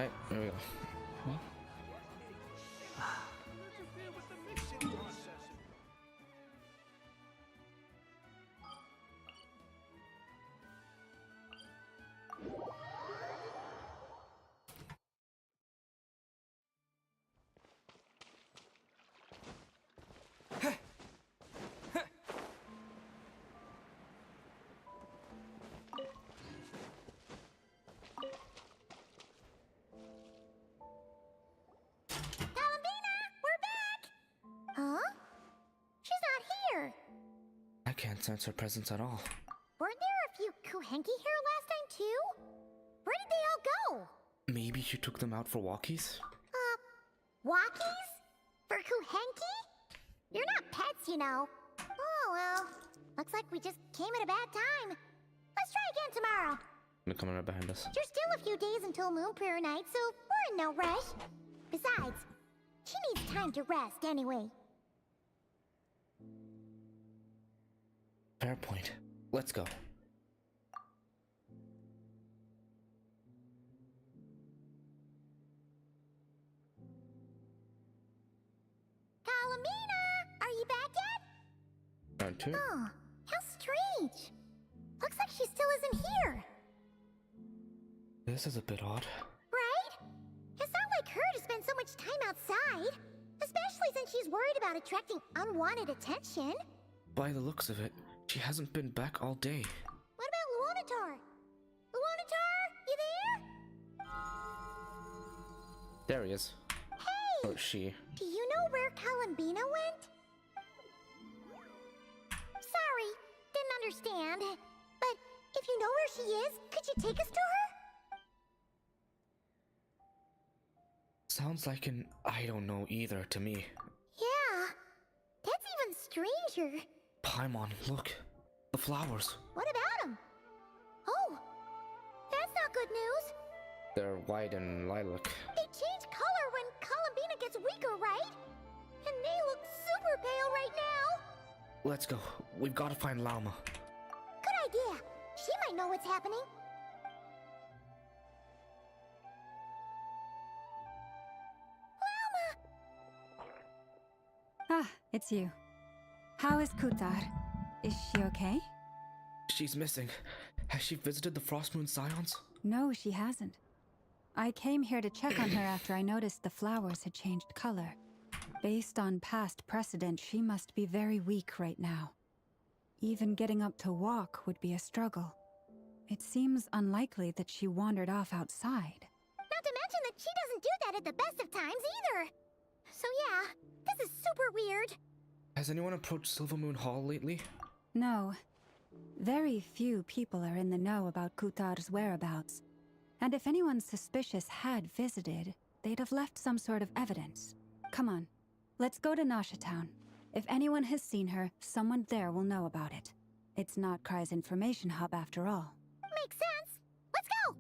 Right, there we go. I can't sense her presence at all. Weren't there a few Kuhenki here last time too? Where did they all go? Maybe she took them out for walkies? Walkies? For Kuhenki? You're not pets, you know. Oh well. Looks like we just came at a bad time. Let's try again tomorrow. They're coming right behind us. There's still a few days until Moon Prayer Night, so we're in no rush. Besides, she needs time to rest anyway. Fair point. Let's go. Kalamina! Are you back yet? Round 2. Oh, how strange. Looks like she still isn't here. This is a bit odd. Right? It's not like her to spend so much time outside. Especially since she's worried about attracting unwanted attention. By the looks of it, she hasn't been back all day. What about Luonatar? Luonatar, you there? There he is. Hey! Or she. Do you know where Kalambina went? Sorry, didn't understand. But if you know where she is, could you take us to her? Sounds like an I don't know either to me. Yeah, that's even stranger. Paimon, look. The flowers. What about them? Oh, that's not good news. They're white and lilac. They change color when Kalambina gets weaker, right? And they look super pale right now. Let's go. We've got to find Llama. Good idea. She might know what's happening. Ah, it's you. How is Kutar? Is she okay? She's missing. Has she visited the Frostmoon Scions? No, she hasn't. I came here to check on her after I noticed the flowers had changed color. Based on past precedent, she must be very weak right now. Even getting up to walk would be a struggle. It seems unlikely that she wandered off outside. Not to mention that she doesn't do that at the best of times either. So yeah, this is super weird. Has anyone approached Silvermoon Hall lately? No. Very few people are in the know about Kutar's whereabouts. And if anyone suspicious had visited, they'd have left some sort of evidence. Come on, let's go to Nasha Town. If anyone has seen her, someone there will know about it. It's not Kry's information hub after all. Makes sense. Let's go!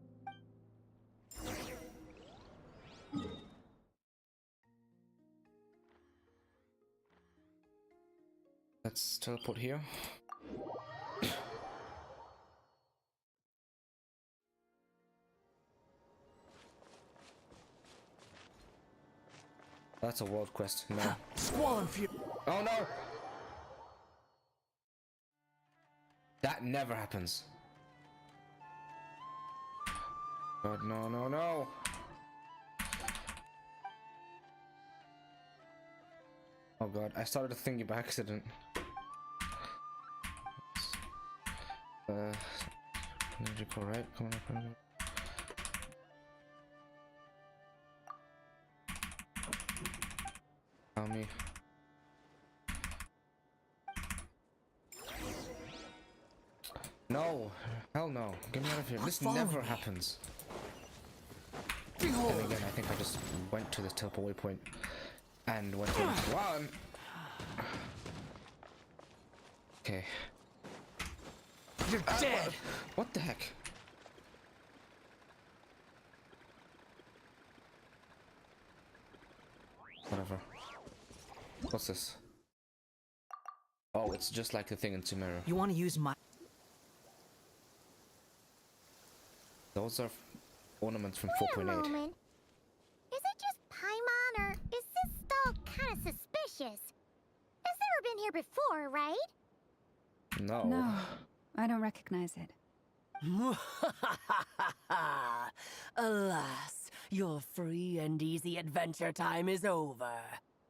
Let's teleport here. That's a world quest. No. Squall and fury. Oh no! That never happens. God, no, no, no! Oh god, I started a thingy by accident. Magical, right? Come on, come on. Tell me. No! Hell no. Get me out of here. This never happens. Behold. Then again, I think I just went to the teleport waypoint and went to one. Okay. You're dead. What the heck? Whatever. What's this? Oh, it's just like the thing in Sumeru. You want to use my... Those are ornaments from Wait a 4.8. moment. suspicious. It's never been here before, right? No. No, I don't recognize it. Alas, your free and easy adventure time is over.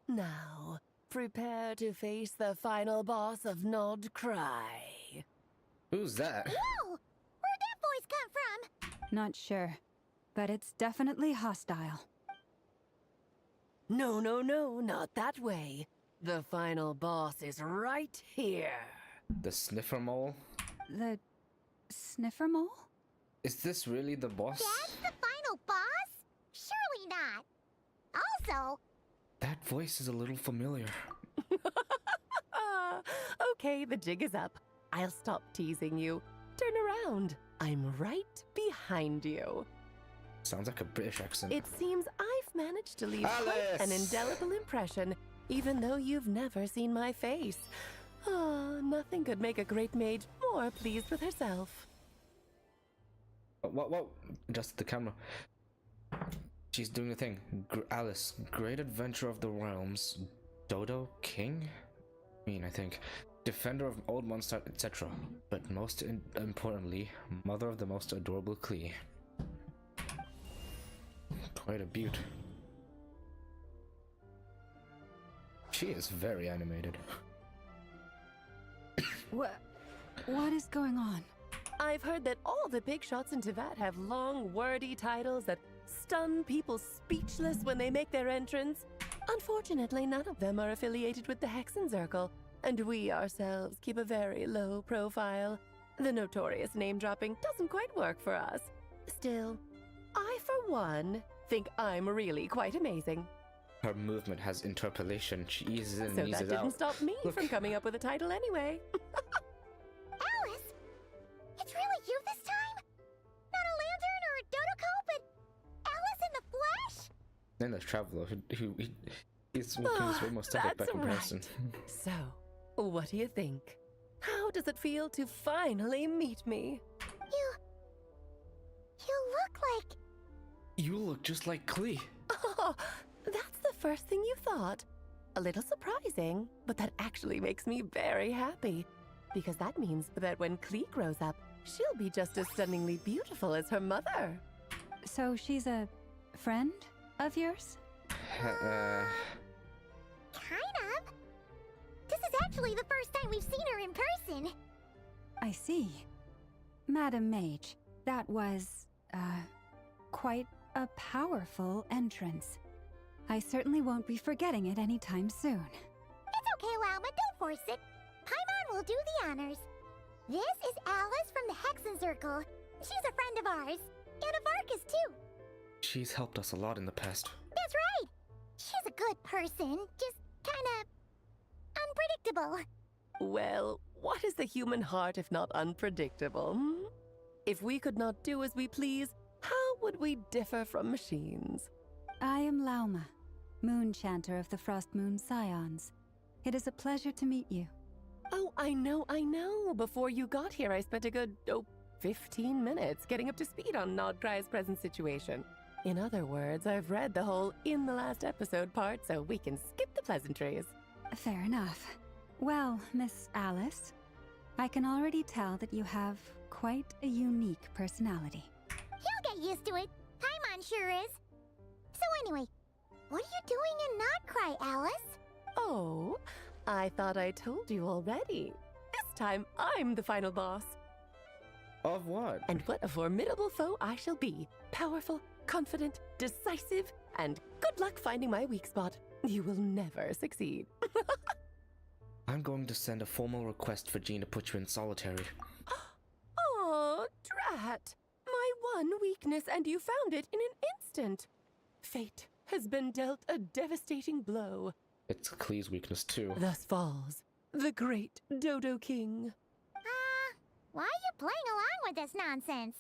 Now, prepare to face the final boss of Nod Cry. Who's that? Whoa! Where'd that voice come from? Not sure, but it's definitely hostile. No, not that way. The final boss is right here. The sniffer mole? The sniffer mole? Is this really the boss? That's the final boss? Surely not. Also, That voice is a little familiar. Okay, the jig is up. I'll stop teasing you. Turn around. I'm right behind you. Sounds like a British accent. It seems I've managed to leave quite an Alice! indelible impression, even though you've never seen my face. Nothing could make a great mage more pleased with herself. What? Adjust the camera. She's doing the thing. Alice, great adventurer of the realms. Dodo King? I think. Defender of old monster, etc. But most importantly, mother of the most adorable Klee. Quite a beaut. She is very animated. What is going on? I've heard that all the big shots in Teyvat have long, wordy titles that stun people speechless when they make their entrance. Unfortunately, none of them are affiliated with the Hexen Circle, and we ourselves keep a very low profile. The notorious name-dropping doesn't quite work for us. Still, I, for one, think I'm really quite amazing. Her movement has interpolation. She eases in So and eases that out. didn't stop me Look. from coming up with a title anyway. Alice? It's really you this time? Not a lantern or a dodo but Alice in the flesh? Then there's Traveler, he's almost epic by That's comparison. right. So, what do you think? How does it feel to finally meet me? You look like... You look just like Klee. Oh, that's the first thing you thought. A little surprising, but that actually makes me very happy. Because that means that when Klee grows up, she'll be just as stunningly beautiful as her mother. So she's a friend of yours? Kind of. This is actually the first time we've seen her in person. I see. Madam Mage, that was, quite a powerful entrance. I certainly won't be forgetting it anytime soon. It's okay, Lauma, don't force it. Paimon will do the honors. This is Alice from the Hexen Circle. She's a friend of ours. And of Arcus, too. She's helped us a lot in the past. That's right. She's a good person, just kinda... unpredictable. Well, what is the human heart if not unpredictable? Hmm? If we could not do as we please, how would we differ from machines? I am Lauma, Moon Chanter of the Frost Moon Scions. It is a pleasure to meet you. Oh, I know. Before you got here, I spent a good, 15 minutes getting up to speed on Nodcry's present situation. In other words, I've read the whole in the last episode part, so we can skip the pleasantries. Fair enough. Well, Miss Alice, I can already tell that you have quite a unique personality. He'll get used to it. Paimon sure is. So anyway, what are you doing in Nodcry, Alice? Oh, I thought I told you already. This time, I'm the final boss. Of what? And what a formidable foe I shall be. Powerful, confident, decisive, and good luck finding my weak spot. You will never succeed. I'm going to send a formal request for Jean to put you in solitary. Oh, drat. My one weakness, and you found it in an instant. Fate has been dealt a devastating blow. It's Klee's weakness too. Thus falls the great Dodo King. Why are you playing along with this nonsense?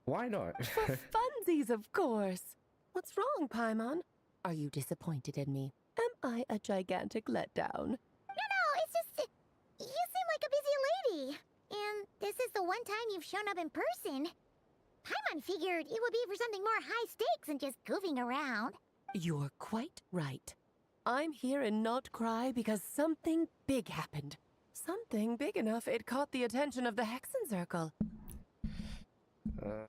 Why not? For funsies, of course. What's wrong, Paimon? Are you disappointed in me? Am I a gigantic letdown? No, it's just... you seem like a busy lady. And this is the one time you've shown up in person. Paimon figured it would be for something more high stakes than just goofing around. You're quite right. I'm here in Not Cry because something big happened. Something big enough it caught the attention of the Hexen Circle. Uh,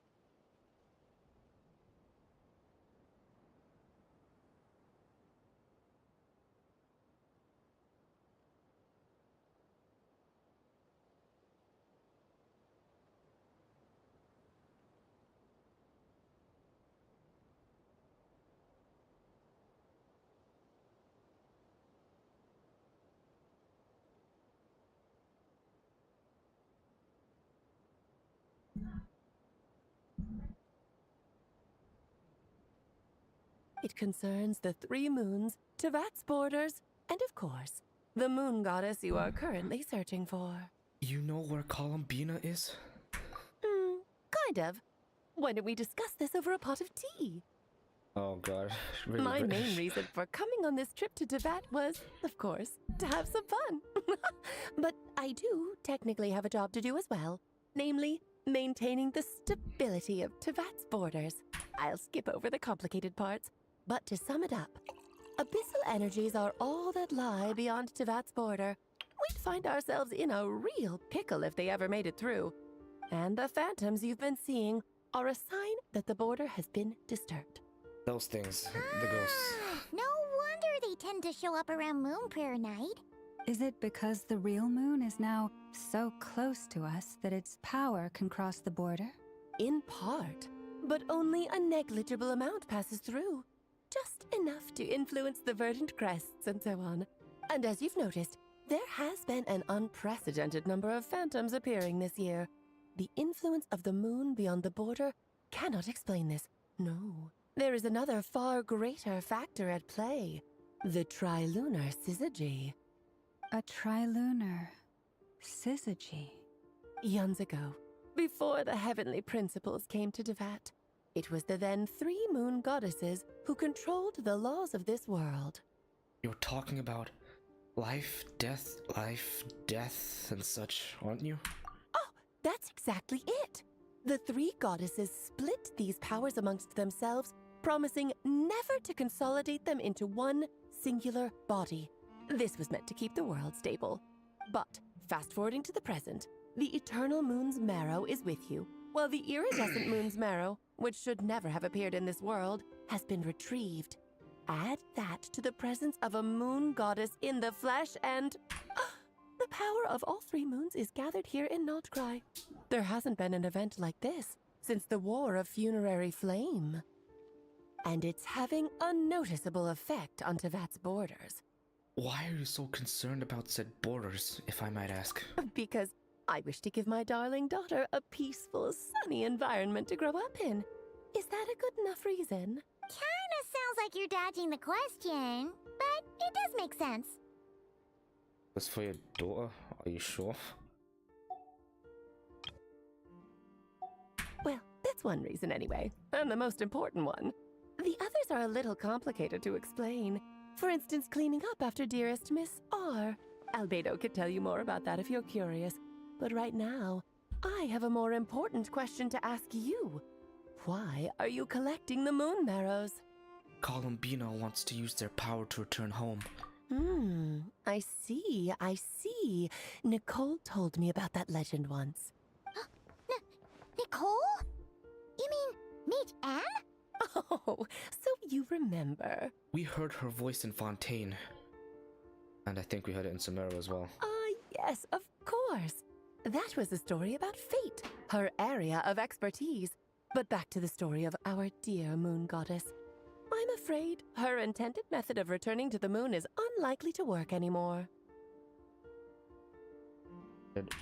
It concerns the 3 moons, Tevat's borders, and of course, the moon goddess you are currently searching for. you know where Columbina is? Kind of. Why don't we discuss this over a pot of tea? Oh god, really My British. main reason for coming on this trip to Tevat was, of course, to have some fun. But I do technically have a job to do as well, namely, maintaining the stability of Tevat's borders. I'll skip over the complicated parts, but to sum it up, abyssal energies are all that lie beyond Tevat's border. We'd find ourselves in a real pickle if they ever made it through. And the phantoms you've been seeing are a sign that the border has been disturbed. Those things, the ghosts. No wonder they tend to show up around Moon Prayer Night. Is it because the real moon is now so close to us that its power can cross the border? In part, but only a negligible amount passes through. Just enough to influence the verdant crests and so on. And as you've noticed, there has been an unprecedented number of phantoms appearing this year. The influence of the moon beyond the border cannot explain this. No. There is another far greater factor at play. The trilunar syzygy. A trilunar syzygy. Eons ago, before the heavenly principles came to Tevat, it was the then 3 moon goddesses who controlled the laws of this world. You're talking about life, death, and such, aren't you? Oh, that's exactly it. The 3 goddesses split these powers amongst themselves, promising never to consolidate them into one singular body. This was meant to keep the world stable. But, fast forwarding to the present, the eternal moon's marrow is with you, while the iridescent moon's marrow, which should never have appeared in this world, has been retrieved. Add that to the presence of a moon goddess in the flesh and... the power of all 3 moons is gathered here in Notcry. There hasn't been an event like this since the War of Funerary Flame. And it's having a noticeable effect on Tevat's borders. Why are you so concerned about said borders, if I might ask? Because I wish to give my darling daughter a peaceful, sunny environment to grow up in. Is that a good enough reason? Kinda sounds like you're dodging the question, but it does make sense. That's for your daughter? Are you sure? Well, that's one reason anyway, and the most important one. The others are a little complicated to explain. For instance, cleaning up after dearest Miss R. Albedo could tell you more about that if you're curious. But right now, I have a more important question to ask you. Why are you collecting the moon marrows? Columbina wants to use their power to return home. I see. Nicole told me about that legend once. Nicole? You mean Mage Anne? Oh, so you remember. We heard her voice in Fontaine. And I think we heard it in Samara as well. Yes, of course. That was a story about fate, her area of expertise. But back to the story of our dear moon goddess. I'm afraid her intended method of returning to the moon is unlikely to work anymore.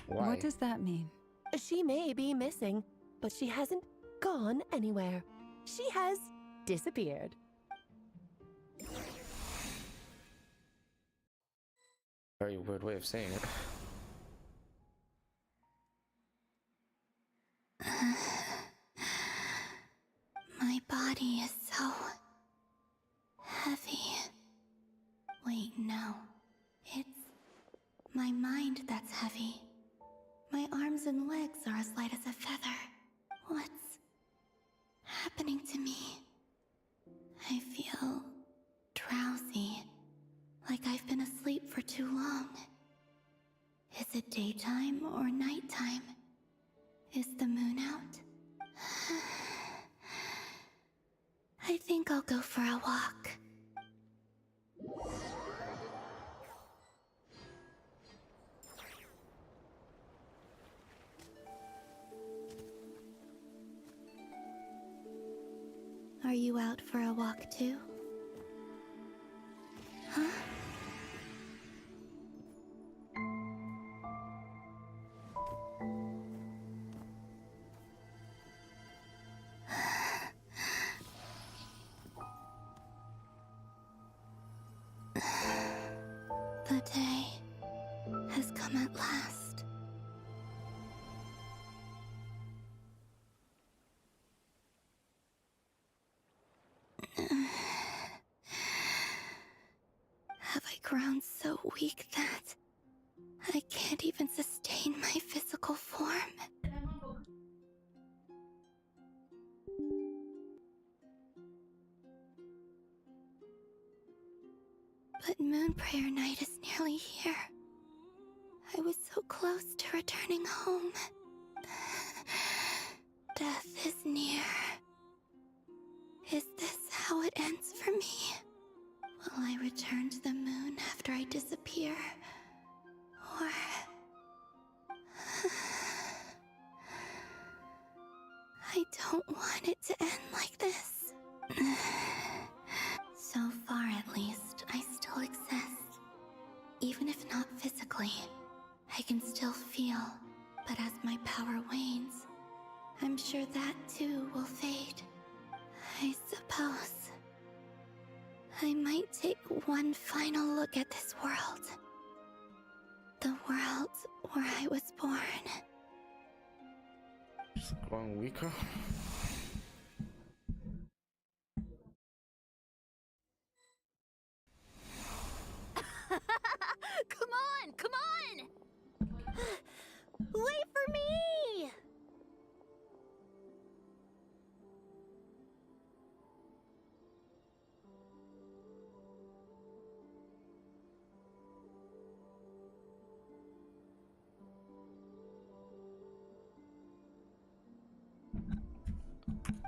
Why? What does that mean? She may be missing, but she hasn't gone anywhere. She has disappeared. Very weird way of saying it. My body is so heavy. Wait, no. It's my mind that's heavy. My arms and legs are as light as a feather. What's happening to me? I feel drowsy, time. Is the moon out? I think I'll go for a walk. Are you out for a walk too? Huh? The day has come at last. Have I grown so weak that I can't even sustain my physical form? But Moon Prayer Night is nearly here. I was so close to returning home. Death is near. Is this how it ends for me? Will I return to the moon after I disappear? Or... I don't want it to end like this. So far, at least, I still exist. Even if not physically, I can still feel. But as my power wanes, I'm sure that too will fade. I suppose I might take one final look at this world. The world where I was born. Just growing weaker. Come on! Come on! Wait for me!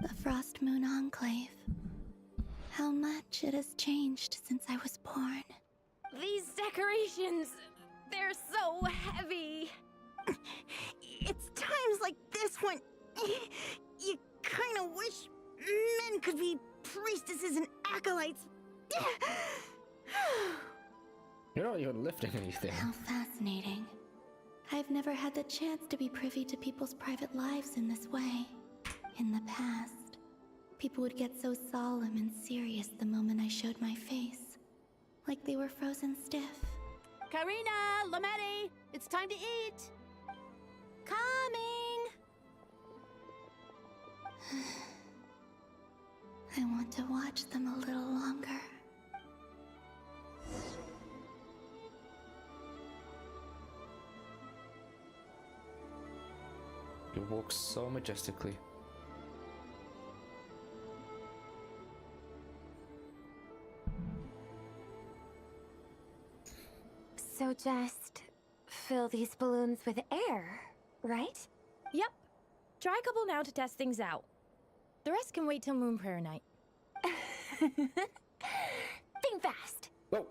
The Frost Moon Enclave. How much it has changed since I was born. These decorations, they're so heavy. It's times like this when you kind of wish men could be priestesses and acolytes. You're not even lifting anything. How fascinating. I've never had the chance to be privy to people's private lives in this way. In the past, people would get so solemn and serious the moment I showed my face. Like they were frozen stiff. Karina, Lametti, it's time to eat. Coming! I want to watch them a little longer. You walk so majestically. So just fill these balloons with air, right? Yep. Try a couple now to test things out. The rest can wait till Moon Prayer Night. Think fast. Whoa!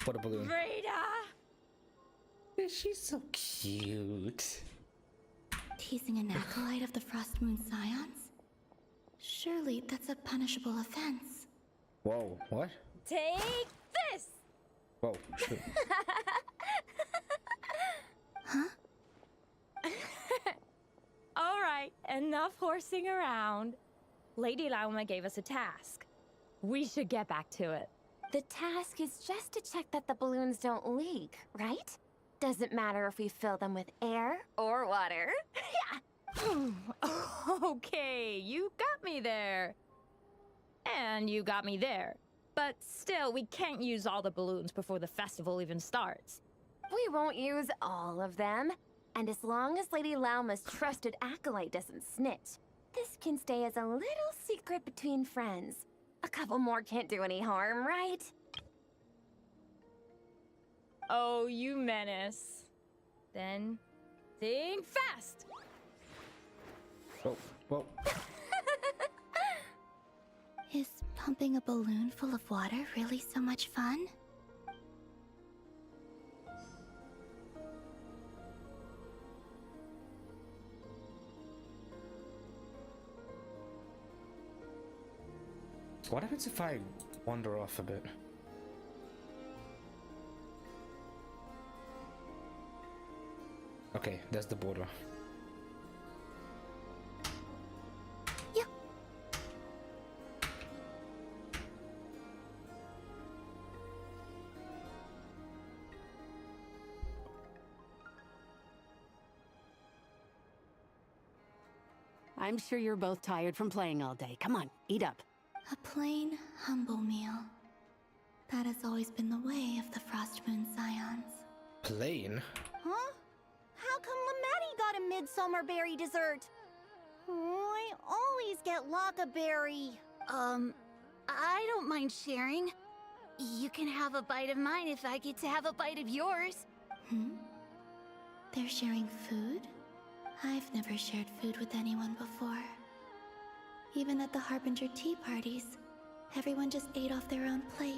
What a balloon. Frida! She's so cute. Teasing an acolyte of the Frost Moon Scions? Surely that's a punishable offense. Whoa, what? Take this! Whoa, shoot. Huh? All right, enough horsing around. Lady Lauma gave us a task. We should get back to it. The task is just to check that the balloons don't leak, right? Doesn't matter if we fill them with air or water. Okay, you got me there. And you got me there. But still, we can't use all the balloons before the festival even starts. We won't use all of them. And as long as Lady Lauma's trusted acolyte doesn't snitch, this can stay as a little secret between friends. A couple more can't do any harm, right? Oh, you menace. Then think fast! Whoa, whoa. Is pumping a balloon full of water really so much fun? What happens if I wander off a bit? Okay, there's the border. Yeah. I'm sure you're both tired from playing all day. Come on, eat up. A plain, humble meal. That has always been the way of the Frost Moon Scions. Plain? Huh? How come Lamatti got a midsummer berry dessert? Oh, I always get Lockaberry. I don't mind sharing. You can have a bite of mine if I get to have a bite of yours. They're sharing food? I've never shared food with anyone before. Even at the Harbinger tea parties, everyone just ate off their own plate.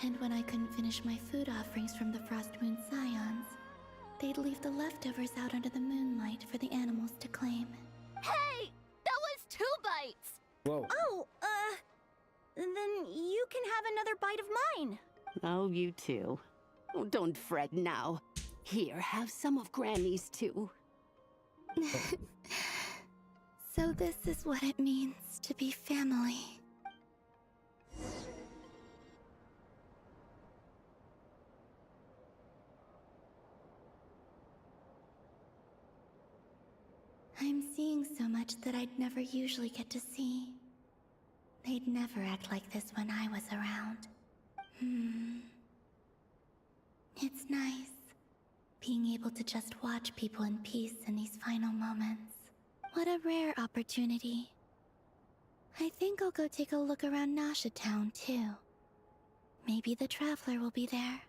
And when I couldn't finish my food offerings from the Frost Moon Scions, they'd leave the leftovers out under the moonlight for the animals to claim. Hey! That was 2 bites! Whoa. Oh, then you can have another bite of mine. Oh, you too. Oh, don't fret now. Here, have some of Granny's too. So this is what it means to be family. I'm seeing so much that I'd never usually get to see. They'd never act like this when I was around. It's nice, being able to just watch people in peace in these final moments. What a rare opportunity. I think I'll go take a look around Nasha Town, too. Maybe the Traveler will be there.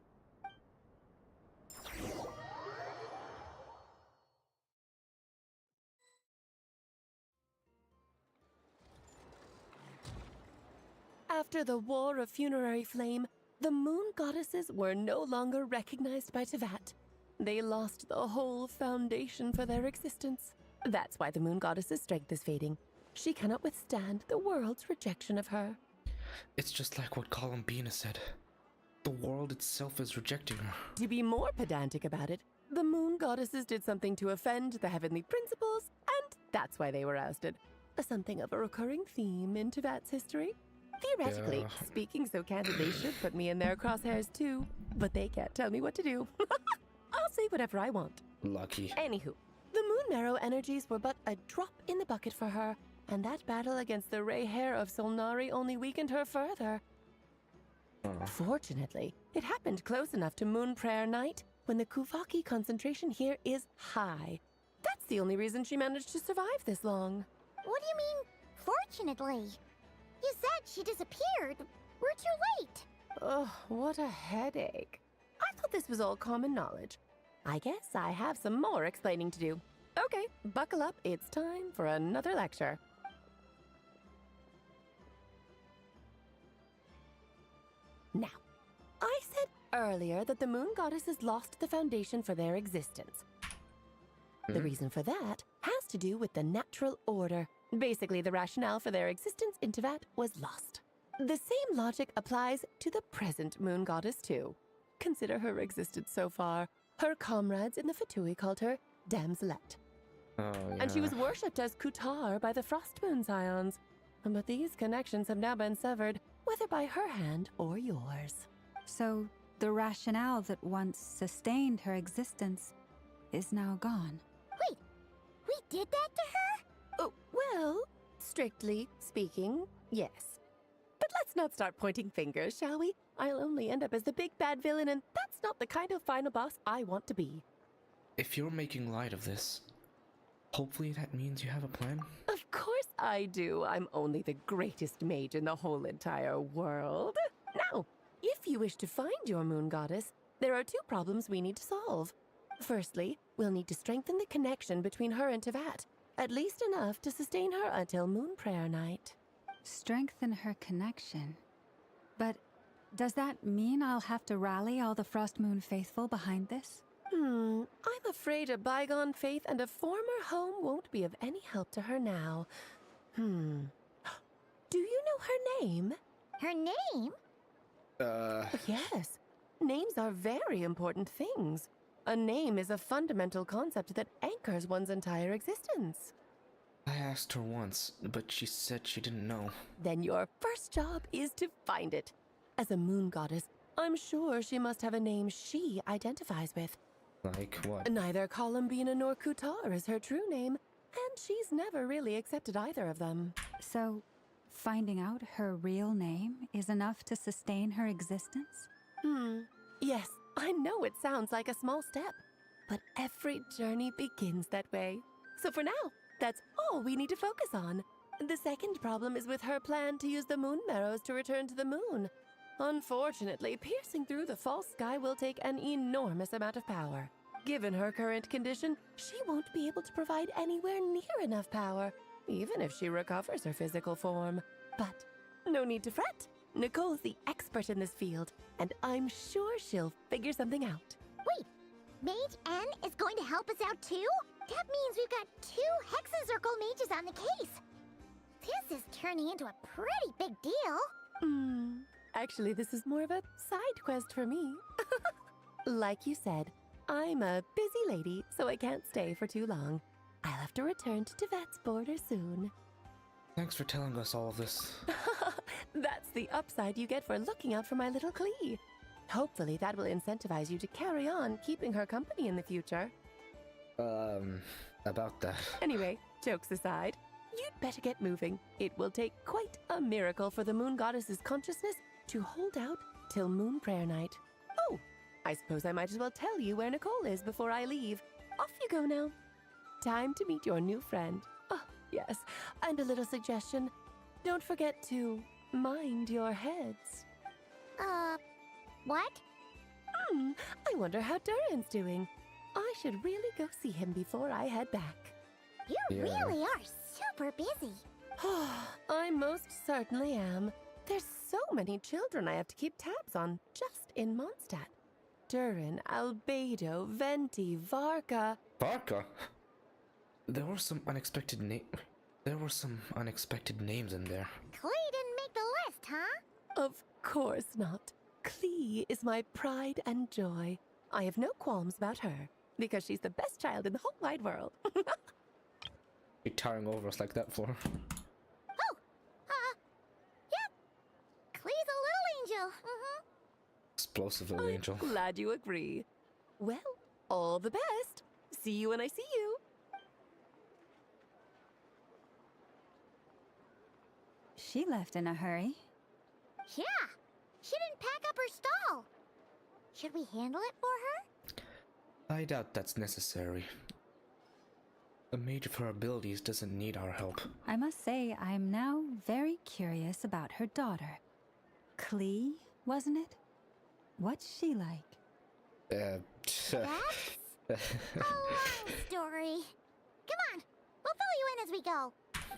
After the War of Funerary Flame, the moon goddesses were no longer recognized by Tevat. They lost the whole foundation for their existence. That's why the moon goddess's strength is fading. She cannot withstand the world's rejection of her. It's just like what Columbina said. The world itself is rejecting her. To be more pedantic about it, the moon goddesses did something to offend the heavenly principles, and that's why they were ousted. Something of a recurring theme in Tevat's history. Theoretically, Yeah. speaking so candidly should put me in their crosshairs too, but they can't tell me what to do. I'll say whatever I want. Lucky. Anywho, the Moon Marrow energies were but a drop in the bucket for her, and that battle against the Ray Hair of Solnari only weakened her further. Fortunately, it happened close enough to Moon Prayer Night when the Kuvaki concentration here is high. That's the only reason she managed to survive this long. What do you mean, fortunately? You said she disappeared. We're too late. Ugh, what a headache. I thought this was all common knowledge. I guess I have some more explaining to do. Okay, buckle up. It's time for another lecture. Now, I said earlier that the moon goddesses lost the foundation for their existence. The reason for that has to do with the natural order. Basically, the rationale for their existence in Tevat was lost. The same logic applies to the present moon goddess, too. Consider her existence so far. Her comrades in the Fatui called her Damselette. Oh, yeah. And she was worshipped as Kutar by the Frost Moon Scions. But these connections have now been severed, whether by her hand or yours. So, the rationale that once sustained her existence is now gone. Wait, we did that to her? Oh, well, strictly speaking, yes. But let's not start pointing fingers, shall we? I'll only end up as the big bad villain, and that's not the kind of final boss I want to be. If you're making light of this, hopefully that means you have a plan. Of course I do. I'm only the greatest mage in the whole entire world. Now, if you wish to find your moon goddess, there are 2 problems we need to solve. Firstly, we'll need to strengthen the connection between her and Tevat, at least enough to sustain her until Moon Prayer Night. Strengthen her connection. But does that mean I'll have to rally all the Frost Moon faithful behind this? I'm afraid a bygone faith and a former home won't be of any help to her now. Do you know her name? Her name? Yes. Names are very important things. A name is a fundamental concept that anchors one's entire existence. I asked her once, but she said she didn't know. Then your first job is to find it. As a moon goddess, I'm sure she must have a name she identifies with. Like what? Neither Columbina nor Kutar is her true name, and she's never really accepted either of them. So, finding out her real name is enough to sustain her existence? Yes, I know it sounds like a small step, but every journey begins that way. So for now, that's all we need to focus on. The second problem is with her plan to use the moon marrows to return to the moon. Unfortunately, piercing through the false sky will take an enormous amount of power. Given her current condition, she won't be able to provide anywhere near enough power, even if she recovers her physical form. But no need to fret. Nicole's the expert in this field, and I'm sure she'll figure something out. Wait, Mage N is going to help us out too? That means we've got 2 Hexencircle mages on the case. This is turning into a pretty big deal. Actually, this is more of a side quest for me. Like you said, I'm a busy lady, so I can't stay for too long. I'll have to return to Tevat's border soon. Thanks for telling us all of this. That's the upside you get for looking out for my little Klee. Hopefully that will incentivize you to carry on keeping her company in the future. About that. Anyway, jokes aside, you'd better get moving. It will take quite a miracle for the moon goddess's consciousness to hold out till Moon Prayer Night. Oh, I suppose I might as well tell you where Nicole is before I leave. Off you go now. Time to meet your new friend. Oh, yes, and a little suggestion. Don't forget to mind your heads. What? I wonder how Durin's doing. I should really go see him before I head back. You really are super busy. I most certainly am. There's so many children I have to keep tabs on just in Mondstadt. Durin, Albedo, Venti, Varka. Varka? There were some unexpected names in there. Klee didn't make the list, huh? Of course not. Klee is my pride and joy. I have no qualms about her, because she's the best child in the whole wide world. You're towering over us like that for. Yep. Klee's a little angel. Explosive little angel. Glad you agree. Well, all the best. See you when I see you. She left in a hurry. Yeah. She didn't pack up her stall. Should we handle it for her? I doubt that's necessary. A mage of her abilities doesn't need our help. I must say, I'm now very curious about her daughter. Klee, wasn't it? What's she like? That's a long story. Come on. We'll fill you in as we go.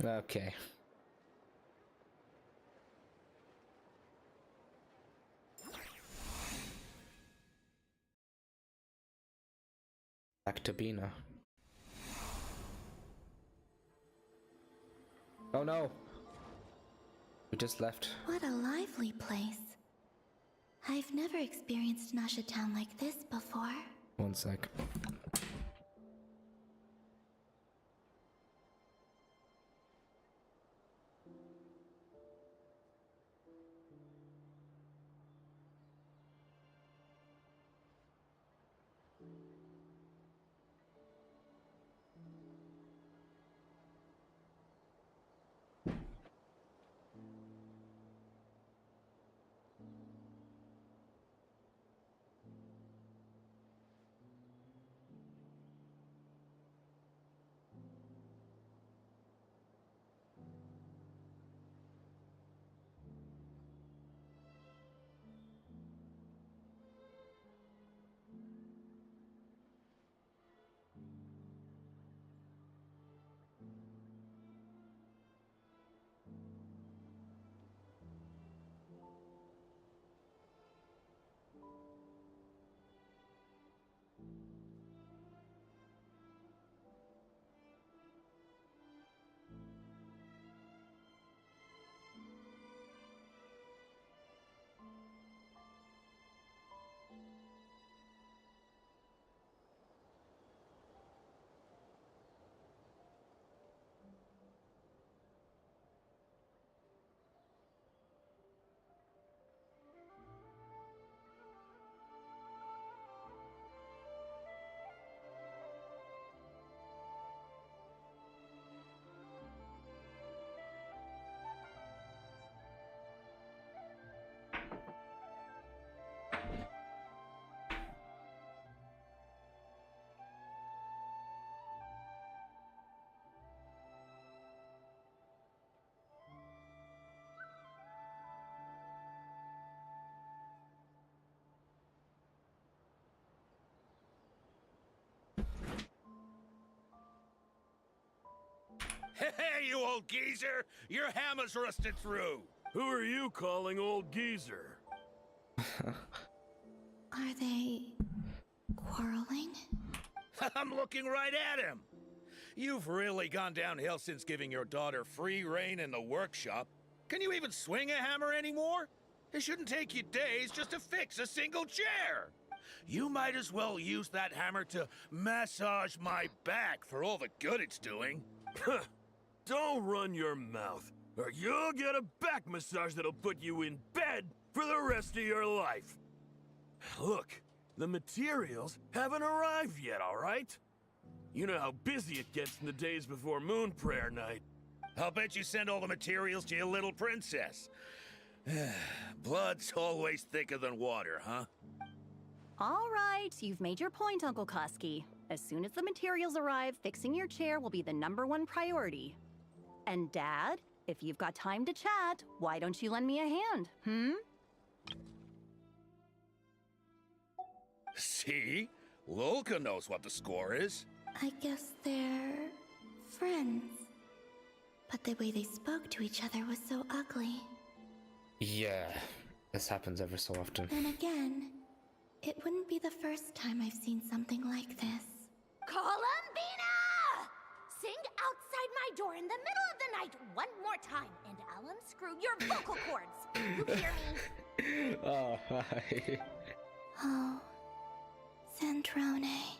Okay. Back to Bina. Oh no! We just left. What a lively place. I've never experienced Nasha Town like this before. One sec. Hey, you old geezer! Your hammer's rusted through! Who are you calling old geezer? Are they quarreling? I'm looking right at him! You've really gone downhill since giving your daughter free reign in the workshop. Can you even swing a hammer anymore? It shouldn't take you days just to fix a single chair! You might as well use that hammer to massage my back for all the good it's doing. Don't run your mouth, or you'll get a back massage that'll put you in bed for the rest of your life. Look, the materials haven't arrived yet, all right? You know how busy it gets in the days before Moon Prayer Night. I'll bet you send all the materials to your little princess. Blood's always thicker than water, huh? All right, you've made your point, Uncle Koski. As soon as the materials arrive, fixing your chair will be the #1 priority. And Dad, if you've got time to chat, why don't you lend me a hand, See? Lolka knows what the score is. I guess they're friends. But the way they spoke to each other was so ugly. Yeah, this happens ever so often. Then again, it wouldn't be the first time I've seen something like this. Columbina! Sing outside my door in the middle of the night one more time, and I'll unscrew your vocal cords. You hear me? Oh, hi. Oh, Sandrone.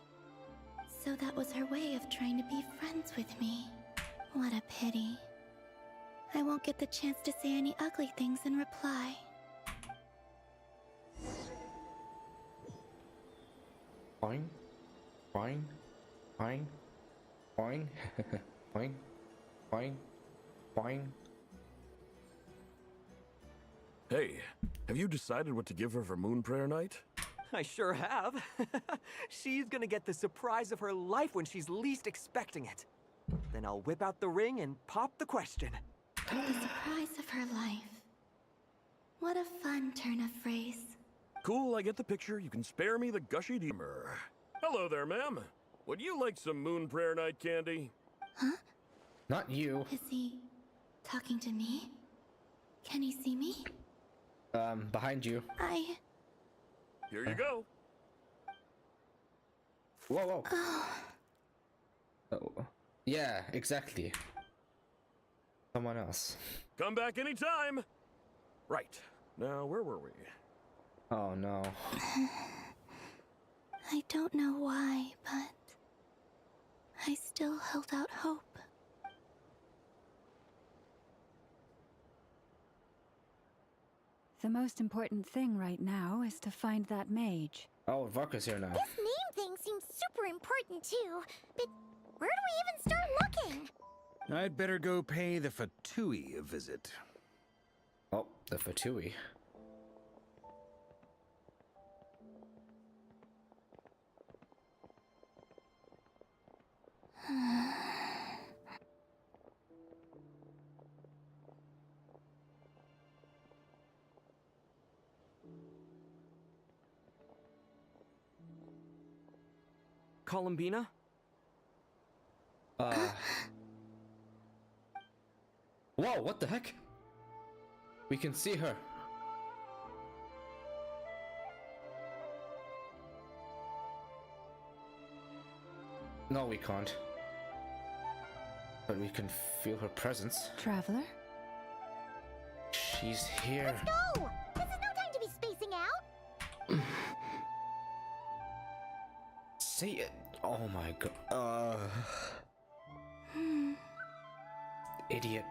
So that was her way of trying to be friends with me. What a pity. I won't get the chance to say any ugly things in reply. Fine. Fine. Fine. Fine. Fine. Fine. Fine. Hey, have you decided what to give her for Moon Prayer Night? I sure have. She's gonna get the surprise of her life when she's least expecting it. Then I'll whip out the ring and pop the question. The surprise of her life. What a fun turn of phrase. Cool, I get the picture. You can spare me the gushy deemer. Hello there, ma'am. Would you like some Moon Prayer Night candy? Huh? Not you. Is he talking to me? Can he see me? Behind you. Here you go. Whoa, whoa. Oh. Oh. Yeah, exactly. Someone else. Come back anytime. Right. Now, where were we? Oh, no. I don't know why, but I still held out hope. The most important thing right now is to find that mage. Oh, Varka's here now. This name thing seems super important too, but where do we even start looking? I'd better go pay the Fatui a visit. Oh, the Fatui. Columbina? Whoa, what the heck? We can see her. No, we can't. But we can feel her presence. Traveler? She's here. Let's go! This is no time to be spacing out. See it. Oh my god. Idiot.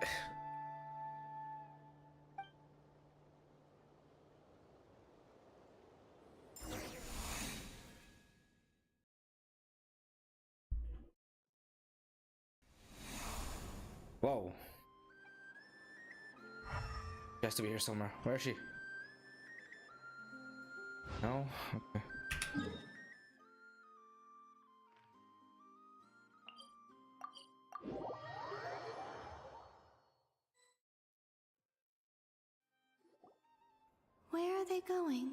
Whoa. She has to be here somewhere. Where is she? No? Okay. Where are they going?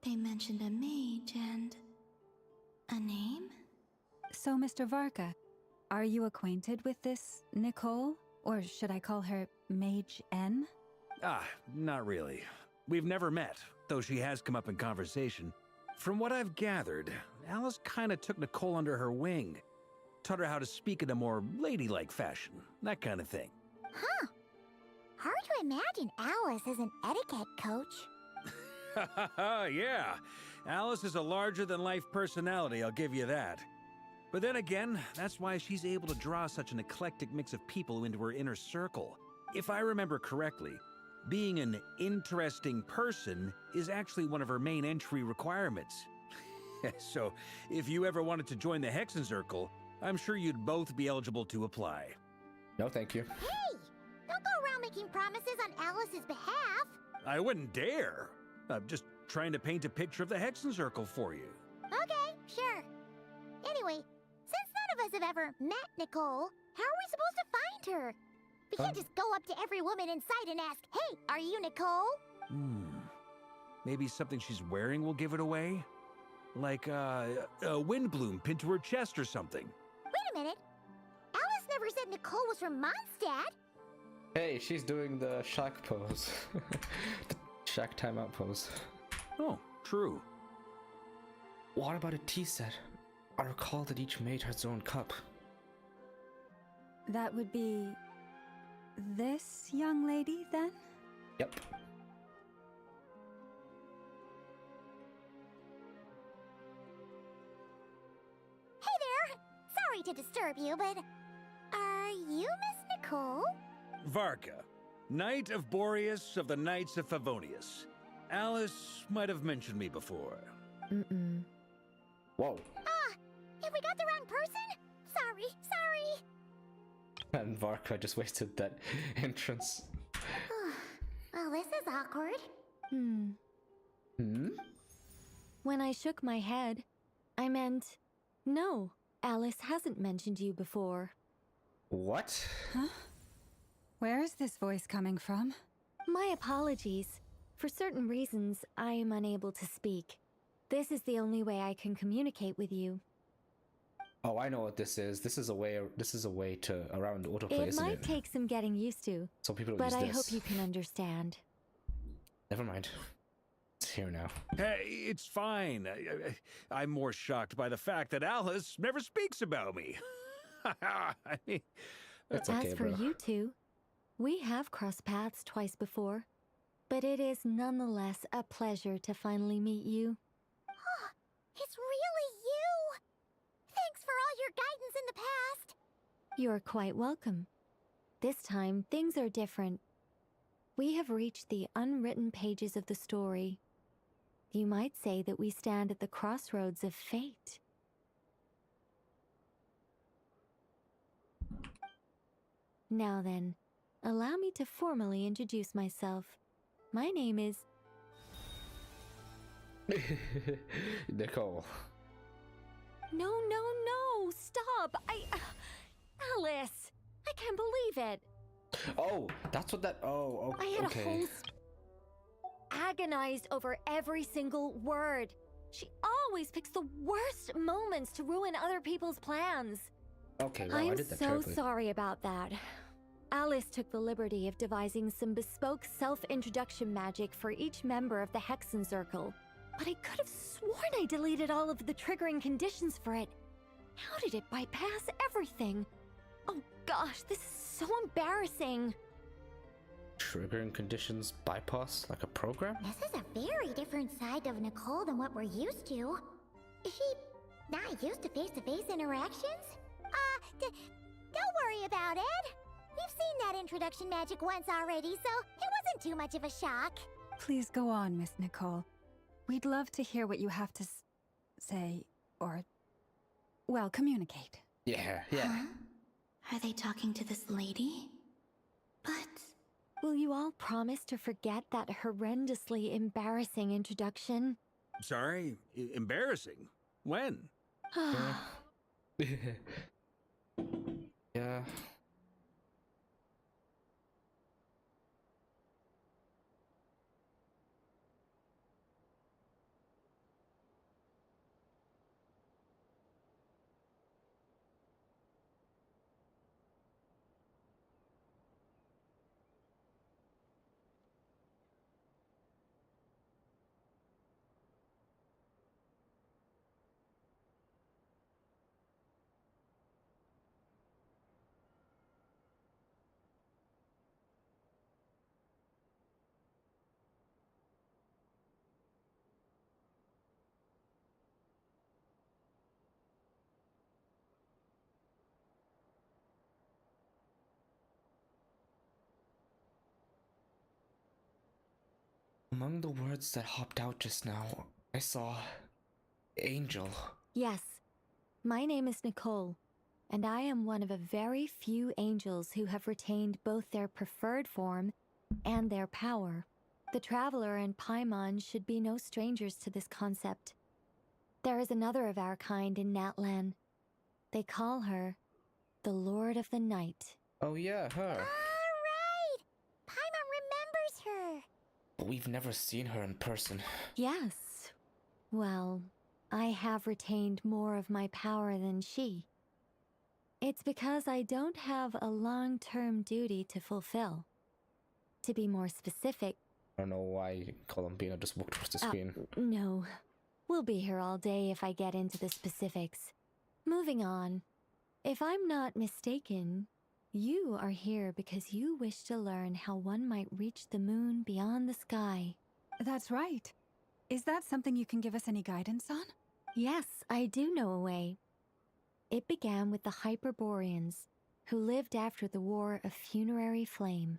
They mentioned a mage and a name? So, Mr. Varka, Are you acquainted with this Nicole? Or should I call her Mage N? Ah, not really. We've never met, though she has come up in conversation. From what I've gathered, Alice kinda took Nicole under her wing. Taught her how to speak in a more ladylike fashion, that kind of thing. Huh. Hard to imagine Alice as an etiquette coach. Yeah. Alice is a larger-than-life personality, I'll give you that. But then again, that's why she's able to draw such an eclectic mix of people into her inner circle. If I remember correctly, being an interesting person is actually one of her main entry requirements. So, if you ever wanted to join the Hexenzirkel, I'm sure you'd both be eligible to apply. No, thank you. Hey! Don't go around making promises on Alice's behalf. I wouldn't dare. I'm just trying to paint a picture of the Hexenzirkel for you. Okay, sure. Anyway, since none of us have ever met Nicole, how are we supposed to find her? We can't just go up to every woman in sight and ask, "Hey, are you Nicole?" Maybe something she's wearing will give it away? Like, a windbloom pinned to her chest or something. Wait a minute. Alice never said Nicole was from Mondstadt. Hey, she's doing the Shack pose. The Shack timeout pose. Oh, true. What about a tea set? I recall that each made has their own cup. That would be this young lady, then? Yep. Hey there! Sorry to disturb you, but are you Miss Nicole? Varka, Knight of Boreas of the Knights of Favonius. Alice might have mentioned me before. Whoa. Have we got the wrong person? Sorry. And Varka just wasted that entrance. Well, this is awkward. When I shook my head, I meant, no, Alice hasn't mentioned you before. What? Huh? Where is this voice coming from? My apologies. For certain reasons, I am unable to speak. This is the only way I can communicate with you. Oh, I know what this is. This is a way to around autoplay, It isn't might it? take some getting used to, So people but use I this. hope you can understand. Never mind. It's here now. Hey, it's fine. I'm more shocked by the fact that Alice never speaks about me. I mean, It's As okay, for bro. you two, we have crossed paths twice before, but it is nonetheless a pleasure to finally meet you. It's really you! Thanks for all your guidance in the past! You're quite welcome. This time, things are different. We have reached the unwritten pages of the story. You might say that we stand at the crossroads of fate. Now then, allow me to formally introduce myself. My name is... Nicole. No, stop! Alice! I can't believe it! Oh, that's what that. Oh, I had okay. a whole agonized over every single word. She always picks the worst moments to ruin other people's plans. Okay, well, I I'm did that so terribly. sorry about that. Alice took the liberty of devising some bespoke self-introduction magic for each member of the Hexenzirkel. But I could have sworn I deleted all of the triggering conditions for it. How did it bypass everything? Oh gosh, this is so embarrassing. Triggering conditions bypass like a program? This is a very different side of Nicole than what we're used to. Is she not used to face-to-face interactions? Don't worry about it. We've seen that introduction magic once already, so it wasn't too much of a shock. Please go on, Miss Nicole. We'd love to hear what you have to say, or, well, communicate. Yeah. Huh? Are they talking to this lady? But... Will you all promise to forget that horrendously embarrassing introduction? sorry, embarrassing. When? Yeah. among the words that hopped out just now, I saw angel. Yes, my name is Nicole, and I am one of a very few angels who have retained both their preferred form and their power. The Traveler and Paimon should be no strangers to this concept. There is another of our kind in Natlan. They call her the Lord of the Night. Oh yeah, her. Alright! Paimon remembers her! But we've never seen her in person. Yes. Well, I have retained more of my power than she. It's because I don't have a long-term duty to fulfill. To be more specific... I don't know why Columbina just walked towards the screen. No. We'll be here all day if I get into the specifics. Moving on. If I'm not mistaken, you are here because you wish to learn how one might reach the moon beyond the sky. That's right. Is that something you can give us any guidance on? Yes, I do know a way. It began with the Hyperboreans, who lived after the War of Funerary Flame.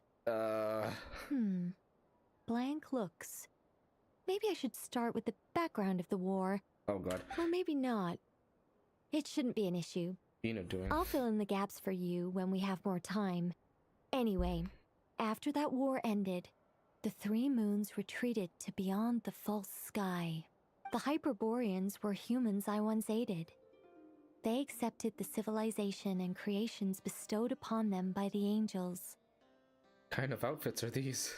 Blank looks. Maybe I should start with the background of the war. Oh god. Or maybe not. It shouldn't be an issue. Doing? I'll fill in the gaps for you when we have more time. Anyway, after that war ended, the three moons retreated to beyond the false sky. The Hyperboreans were humans I once aided. They accepted the civilization and creations bestowed upon them by the angels. What kind of outfits are these?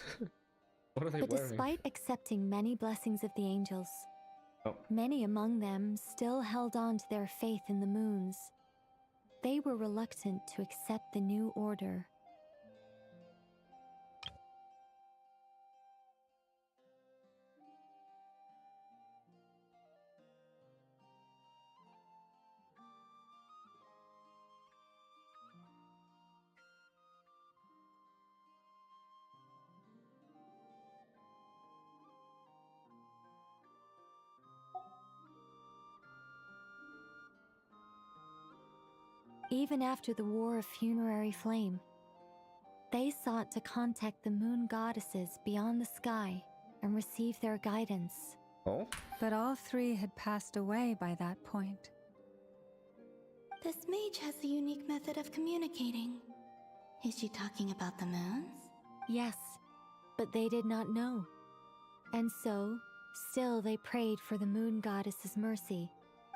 What are they But wearing? despite accepting many blessings of the angels, many among them still held on to their faith in the moons. They were reluctant to accept the new order. Even after the War of Funerary Flame, they sought to contact the moon goddesses beyond the sky and receive their guidance. Oh? But all three had passed away by that point. This mage has a unique method of communicating. Is she talking about the moons? Yes, but they did not know. And so, still they prayed for the moon goddess's mercy.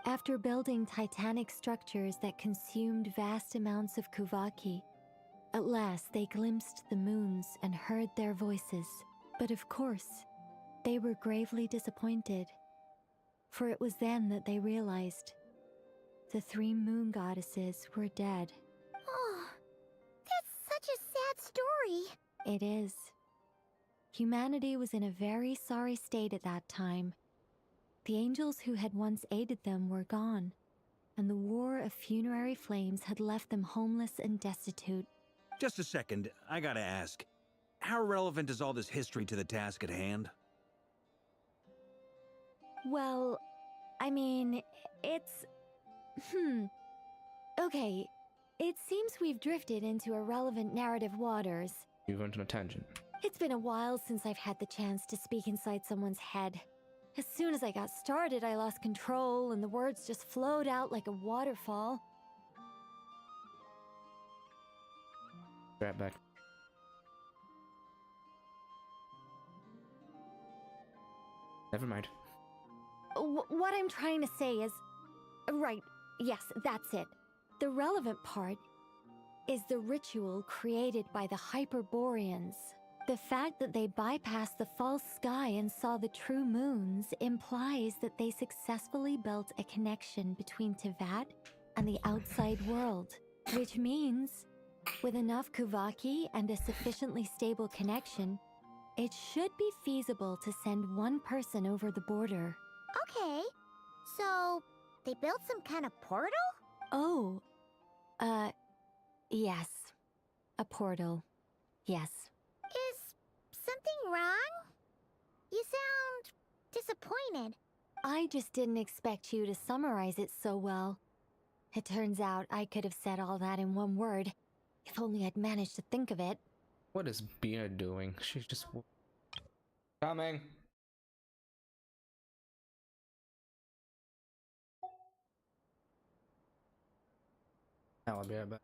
After building titanic structures that consumed vast amounts of Kuvaki, at last they glimpsed the moons and heard their voices. But of course, they were gravely disappointed. For it was then that they realized the three moon goddesses were dead. Oh, that's such a sad story. It is. Humanity was in a very sorry state at that time. The angels who had once aided them were gone, and the War of Funerary Flames had left them homeless and destitute. Just a second, I gotta ask. How relevant is all this history to the task at hand? Well, I mean, it's... Okay, it seems we've drifted into irrelevant narrative waters. You went on a tangent. It's been a while since I've had the chance to speak inside someone's head. As soon as I got started, I lost control, and the words just flowed out like a waterfall. Right back. Never mind. What I'm trying to say is... Right, yes, that's it. The relevant part is the ritual created by the Hyperboreans. The fact that they bypassed the false sky and saw the true moons implies that they successfully built a connection between Tevat and the outside world. Which means, with enough Kuvaki and a sufficiently stable connection, it should be feasible to send one person over the border. Okay, so they built some kind of portal? Oh, yes. A portal. Yes. Is something wrong? You sound disappointed. I just didn't expect you to summarize it so well. It turns out I could have said all that in one word, if only I'd managed to think of it. What is Bina doing? She's just... Coming! I'll be right back.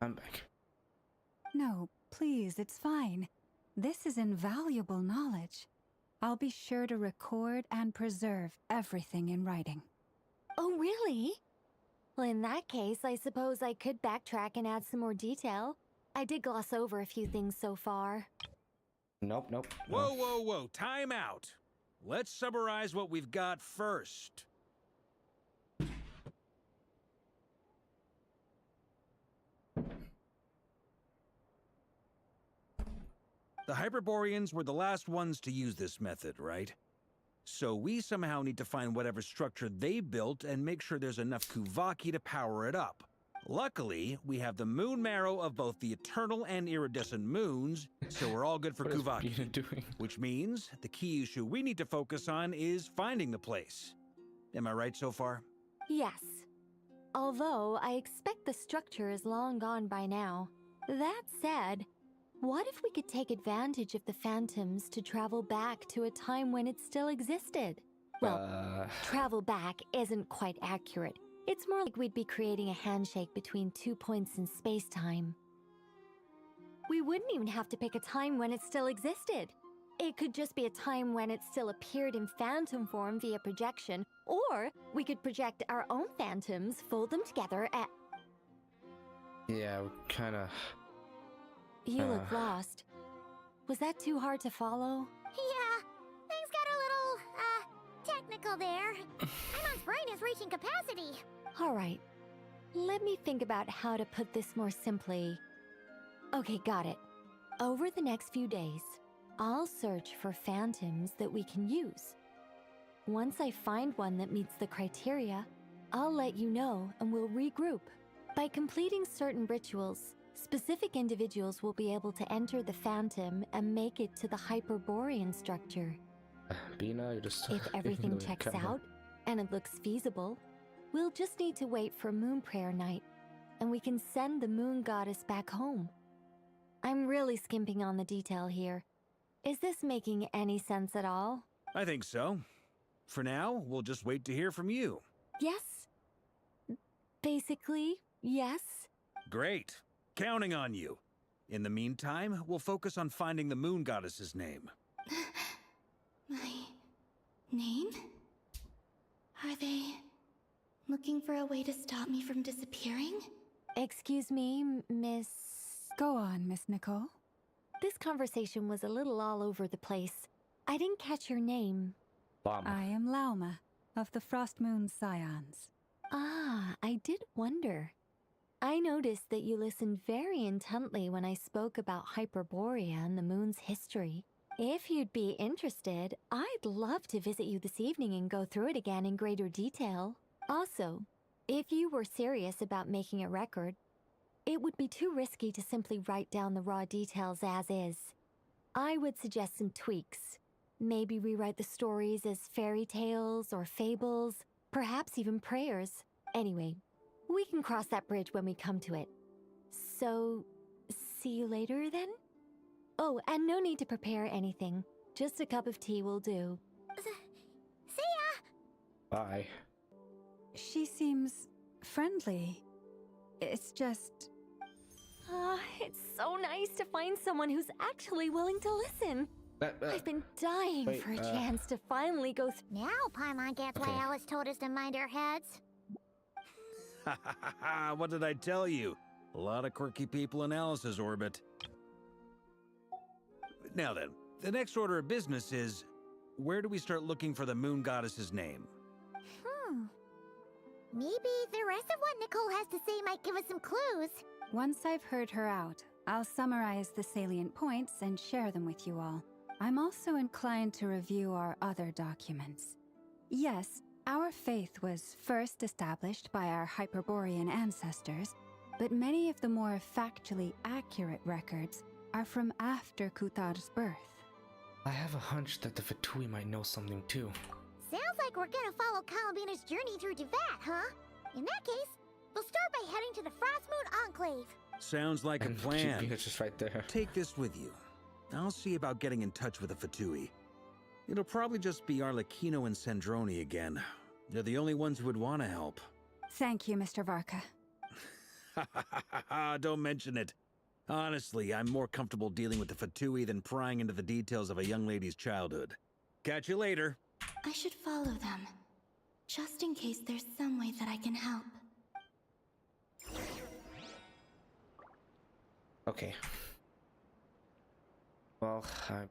I'm back. No, please, it's fine. This is invaluable knowledge. I'll be sure to record and preserve everything in writing. Oh, really? Well, in that case, I suppose I could backtrack and add some more detail. I did gloss over a few things so far. Nope, nope. Whoa, whoa, whoa, time out. Let's summarize what we've got first. The Hyperboreans were the last ones to use this method, right? So we somehow need to find whatever structure they built and make sure there's enough Kuvaki to power it up. Luckily, we have the moon marrow of both the eternal and iridescent moons, so we're all good for What is Kuvaki. Bina doing? Which means the key issue we need to focus on is finding the place. Am I right so far? Yes. Although I expect the structure is long gone by now. That said, what if we could take advantage of the phantoms to travel back to a time when it still existed? Well, travel back isn't quite accurate. It's more like we'd be creating a handshake between 2 points in space-time. We wouldn't even have to pick a time when it still existed. It could just be a time when it still appeared in phantom form via projection, or we could project our own phantoms, fold them together at... Yeah, kinda... You look lost. Was that too hard to follow? Yeah, things got a little, technical there. Imon's brain is reaching capacity. Alright. Let me think about how to put this more simply. Okay, got it. Over the next few days, I'll search for phantoms that we can use. Once I find one that meets the criteria, I'll let you know and we'll regroup. By completing certain rituals, specific individuals will be able to enter the phantom and make it to the Hyperborean structure. Bina, you just... If everything checks out, and it looks feasible, we'll just need to wait for Moon Prayer Night, and we can send the Moon Goddess back home. I'm really skimping on the detail here. Is this making any sense at all? I think so. For now, we'll just wait to hear from you. Yes. Basically, yes. Great. Counting on you. In the meantime, we'll focus on finding the Moon Goddess's name. My name? Are they looking for a way to stop me from disappearing? Excuse me, Miss... Go on, Miss Nicole. This conversation was a little all over the place. I didn't catch your name. Llama. I am Lauma, of the Frost Moon Scions. Ah, I did wonder. I noticed that you listened very intently when I spoke about Hyperborea and the moon's history. If you'd be interested, I'd love to visit you this evening and go through it again in greater detail. Also, if you were serious about making a record, it would be too risky to simply write down the raw details as is. I would suggest some tweaks. Maybe rewrite the stories as fairy tales or fables, perhaps even prayers. Anyway, we can cross that bridge when we come to it. So, see you later then? Oh, and no need to prepare anything. Just a cup of tea will do. See ya! Bye. She seems friendly. It's just... It's so nice to find someone who's actually willing to listen. I've been dying for a chance to finally go through... Now Paimon gets why Alice told us to mind our heads. What did I tell you? A lot of quirky people in Alice's orbit. Now then, the next order of business is, where do we start looking for the Moon Goddess's name? Maybe the rest of what Nicole has to say might give us some clues. Once I've heard her out, I'll summarize the salient points and share them with you all. I'm also inclined to review our other documents. Yes, our faith was first established by our Hyperborean ancestors, but many of the more factually accurate records are from after Kutar's birth. I have a hunch that the Fatui might know something too. Sounds like we're gonna follow Calabina's journey through Devat, huh? In that case, we'll start by heading to the Frostmoon Enclave. Sounds like a And plan. Bina's just right there. Take this with you. I'll see about getting in touch with the Fatui. It'll probably just be Arlecchino and Sandroni again. They're the only ones who would want to help. Thank you, Mr. Varka. Don't mention it. Honestly, I'm more comfortable dealing with the Fatui than prying into the details of a young lady's childhood. Catch you later. I should follow them, just in case there's some way that I can help. Okay. Well, I